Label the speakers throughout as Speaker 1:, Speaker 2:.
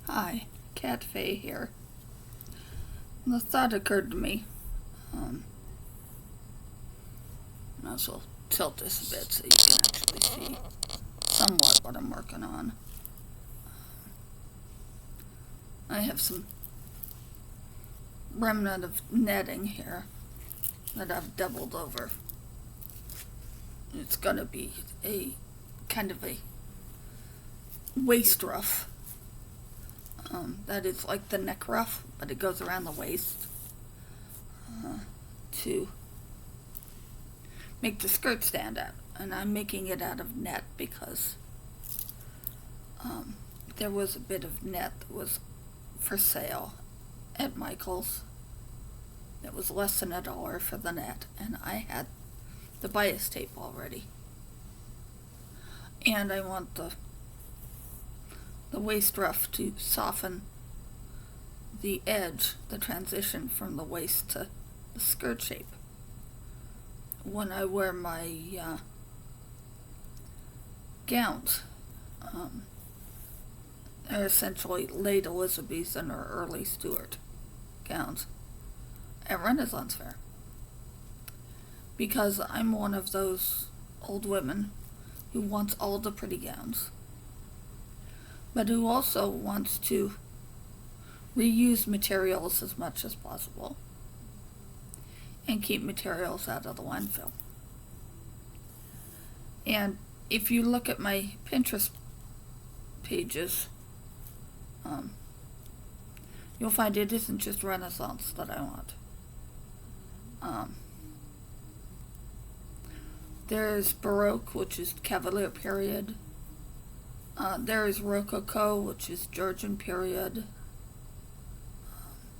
Speaker 1: Hi, Faye here. The thought occurred to me. I also tilt this a bit so you can actually see somewhat what I'm working on. I have some remnant of netting here that I've doubled over. It's gonna be a kind of a waist ruff. That is like the neck ruff, but it goes around the waist to make the skirt stand out. And I'm making it out of net because there was a bit of net that was for sale at Michael's. It was less than $1 for the net, and I had the bias tape already. And I want the waist ruff to soften the edge, the transition from the waist to the skirt shape. When I wear my gowns, they're essentially late Elizabethan or early Stuart gowns at Renaissance Fair. Because I'm one of those old women who wants all the pretty gowns, but who also wants to reuse materials as much as possible and keep materials out of the landfill. And if you look at my Pinterest pages, you'll find it isn't just Renaissance that I want. There's Baroque, which is Cavalier period. There is Rococo, which is Georgian period.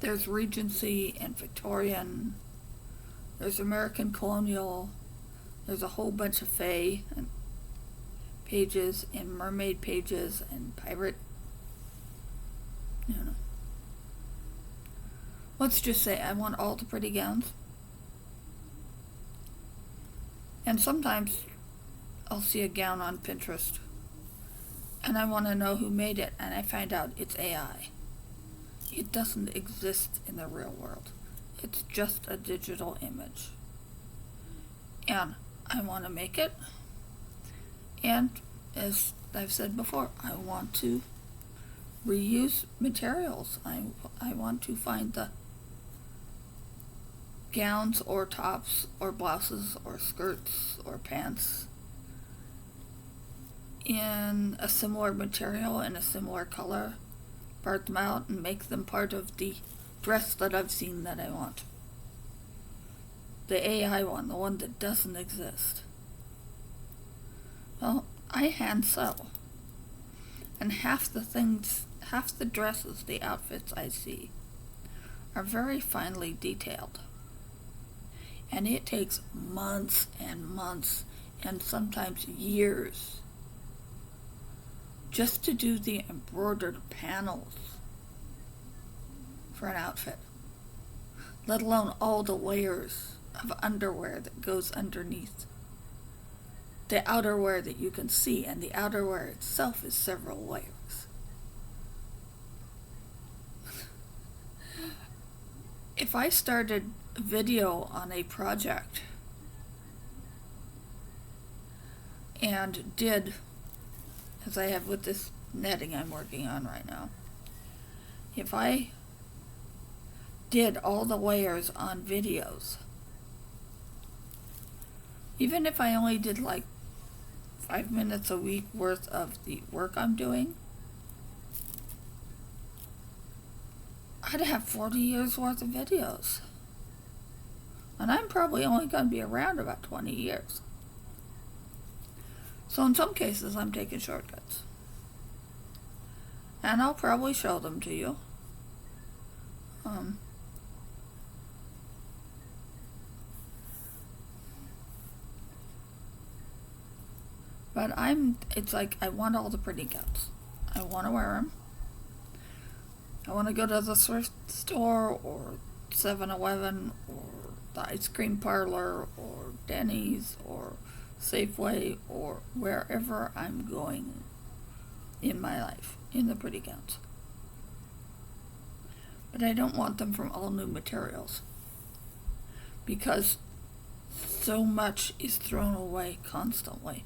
Speaker 1: There's Regency and Victorian. There's American colonial. There's a whole bunch of Faye and pages and mermaid pages and pirate. Let's just say I want all the pretty gowns. And sometimes I'll see a gown on Pinterest and I want to know who made it, and I find out it's AI. It doesn't exist in the real world. It's just a digital image. And I want to make it. And as I've said before, I want to reuse materials. I want to find the gowns or tops or blouses or skirts or pants in a similar material and a similar color, part them out and make them part of the dress that I've seen that I want. The AI one, the one that doesn't exist. Well, I hand sew. And half the dresses, the outfits I see, are very finely detailed. And it takes months and months and sometimes years just to do the embroidered panels for an outfit, let alone all the layers of underwear that goes underneath the outerwear that you can see, and the outerwear itself is several layers. If I started a video on a project and did, as I have with this netting I'm working on right now, if I did all the layers on videos, even if I only did like 5 minutes a week worth of the work I'm doing, I'd have 40 years worth of videos. And I'm probably only going to be around about 20 years. So in some cases, I'm taking shortcuts. And I'll probably show them to you. But it's like I want all the pretty gowns. I want to wear them. I want to go to the thrift store or 7-Eleven or the ice cream parlor or Denny's or Safeway or wherever I'm going in my life in the pretty gowns. But I don't want them from all new materials, because so much is thrown away constantly,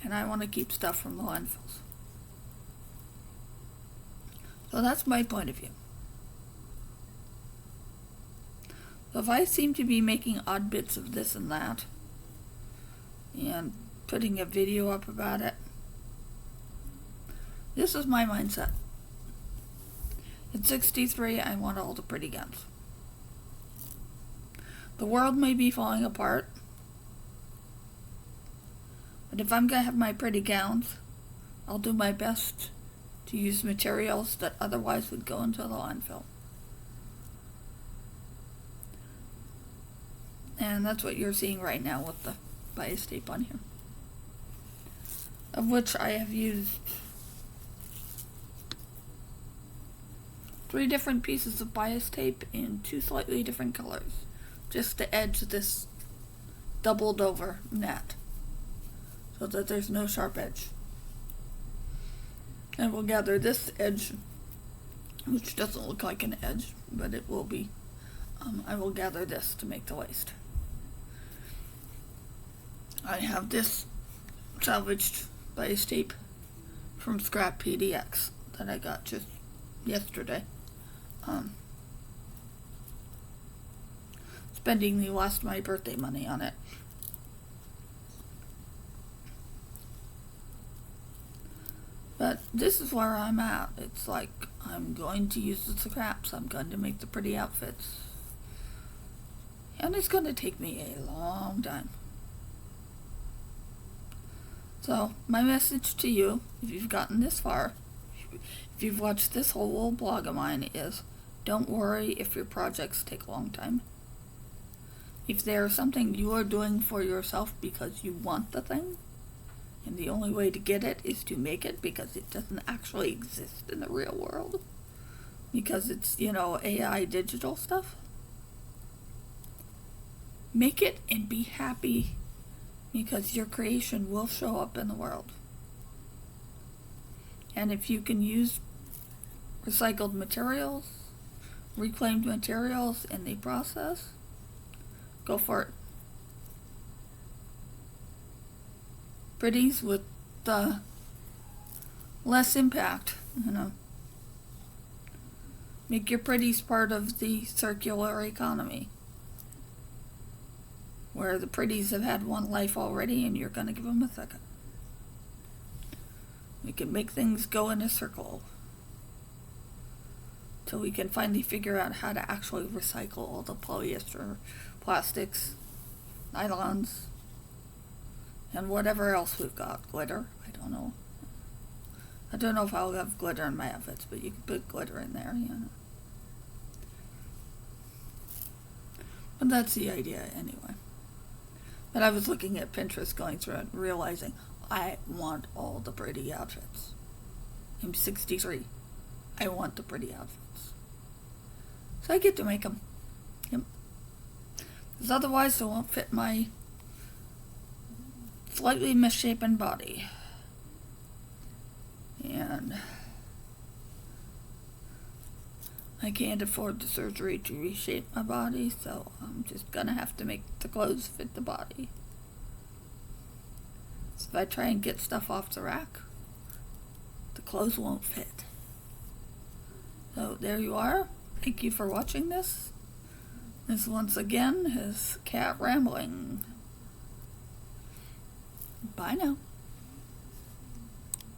Speaker 1: and I want to keep stuff from the landfills. So that's my point of view. So if I seem to be making odd bits of this and that, and putting a video up about it, this is my mindset. At 63, I want all the pretty guns. The world may be falling apart, but if I'm going to have my pretty gowns, I'll do my best to use materials that otherwise would go into the landfill. And that's what you're seeing right now with the bias tape on here, of which I have used 3 different pieces of bias tape in 2 slightly different colors, just to edge this doubled over net, so that there's no sharp edge. And we'll gather this edge, which doesn't look like an edge, but it will be. I will gather this to make the waist. I have this salvaged bias tape from Scrap PDX that I got just yesterday. Spending the last of my birthday money on it. But this is where I'm at. It's like, I'm going to use the scraps. I'm going to make the pretty outfits. And it's going to take me a long time. So, my message to you, if you've gotten this far, if you've watched this whole little blog of mine, is don't worry if your projects take a long time. If there's something you are doing for yourself because you want the thing, and the only way to get it is to make it because it doesn't actually exist in the real world, because it's, AI digital stuff, make it and be happy, because your creation will show up in the world. And if you can use recycled materials, reclaimed materials in the process, go for it. Pretties with less impact, Make your pretties part of the circular economy, where the pretties have had one life already and you're going to give them a second. We can make things go in a circle till we can finally figure out how to actually recycle all the polyester, plastics, nylons, and whatever else we've got. Glitter, I don't know. I don't know if I'll have glitter in my outfits, but you can put glitter in there, But that's the idea anyway. But I was looking at Pinterest, going through it, and realizing I want all the pretty outfits. I'm 63. I want the pretty outfits. So I get to make them. Yep. Because otherwise they won't fit my slightly misshapen body. And I can't afford the surgery to reshape my body, so I'm just gonna have to make the clothes fit the body. So if I try and get stuff off the rack, the clothes won't fit. So there you are. Thank you for watching this. This once again is Cat Rambling. Bye now.